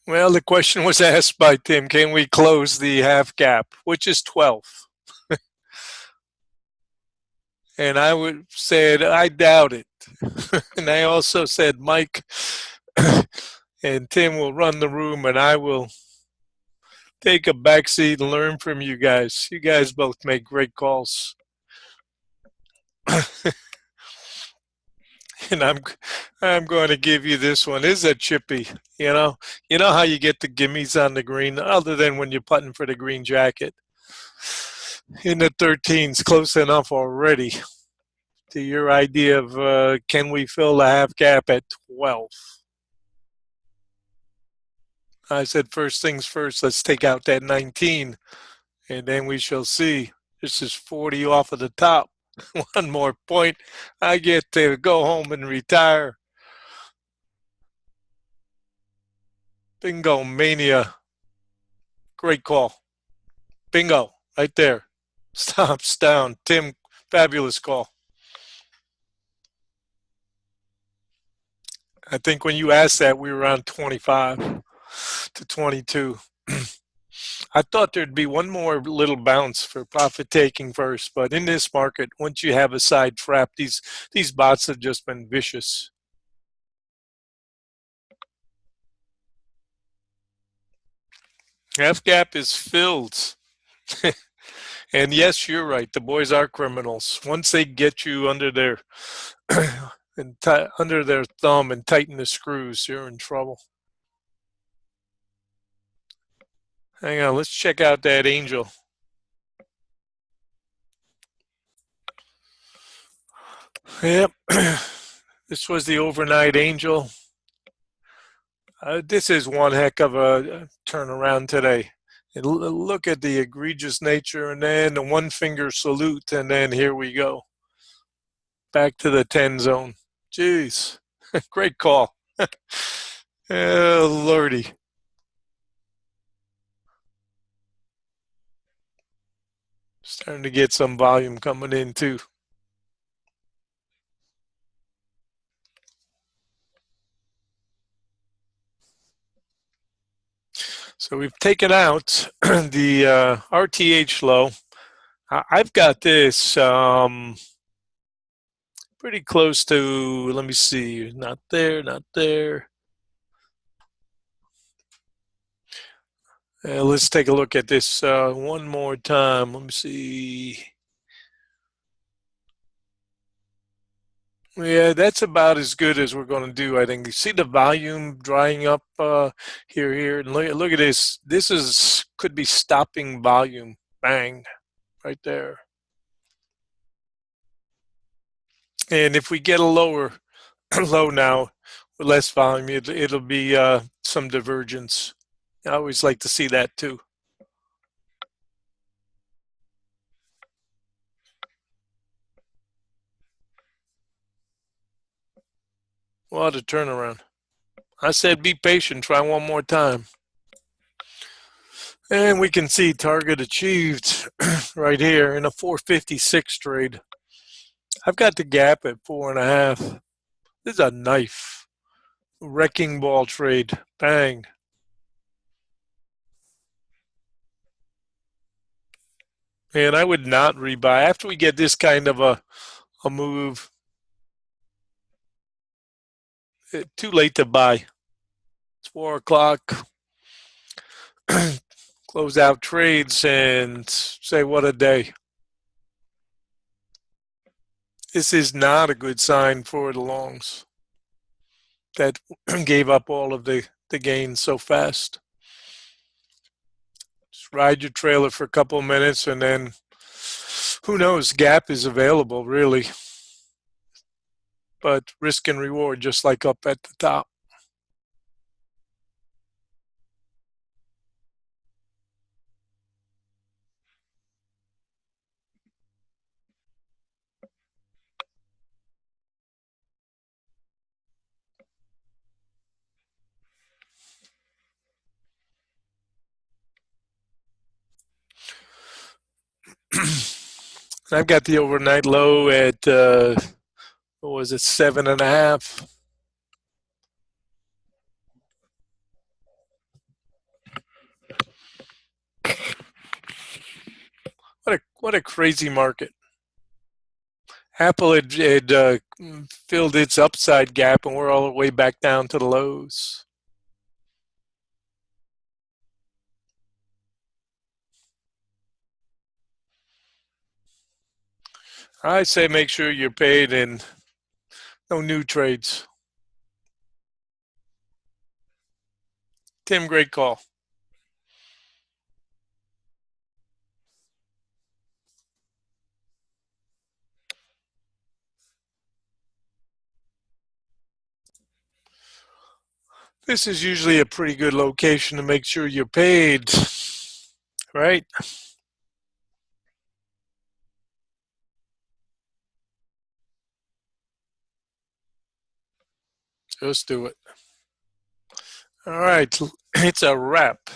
Well, the question was asked by Tim, can we close the half gap, which is 12? And I would said, I doubt it. And I also said, Mike and Tim will run the room and I will take a back seat and learn from you guys. You guys both make great calls. And I'm going to give you this one. This is a chippy, you know. You know how you get the gimmies on the green, other than when you're putting for the green jacket. In the 13s, close enough already to your idea of can we fill the half gap at 12? I said first things first, let's take out that 19 and then we shall see. This is 40 off of the top. One more point. I get to go home and retire. Bingo mania. Great call. Bingo. Right there. Stops down. Tim, fabulous call. I think when you asked that, we were around 25 to 22. I thought there'd be one more little bounce for profit taking first, but in this market, once you have a side trap, these bots have just been vicious. Half gap is filled. And yes, you're right. The boys are criminals. Once they get you under their under their thumb and tighten the screws, you're in trouble. Hang on, let's check out that angel. Yep, this was the overnight angel. This is one heck of a turnaround today. And look at the egregious nature, and then the one finger salute, and then here we go. Back to the 10 zone. Jeez, great call. Oh, Lordy. Starting to get some volume coming in too. So we've taken out the RTH low. I've got this pretty close to, let me see, not there, not there. Let's take a look at this one more time. Let me see. Yeah, that's about as good as we're going to do, I think. You see the volume drying up here, and look at this. This could be stopping volume. Bang, right there. And if we get a lower low now with less volume, it'll be some divergence. I always like to see that too. What a turnaround. I said be patient, try one more time. And we can see target achieved right here in a 456 trade. I've got the gap at 4.5. This is a knife. Wrecking ball trade. Bang. And I would not rebuy. After we get this kind of a move, too late to buy. It's 4 o'clock. Close out trades and say what a day. This is not a good sign for the longs that gave up all of the gains so fast. Just ride your trailer for a couple of minutes and then who knows, gap is available really. But risk and reward just like up at the top. I've got the overnight low at what was it, 7.5. What a crazy market. Apple had filled its upside gap, and we're all the way back down to the lows. I say make sure you're paid and no new trades. Tim, great call. This is usually a pretty good location to make sure you're paid, right? Just do it. All right, it's a wrap.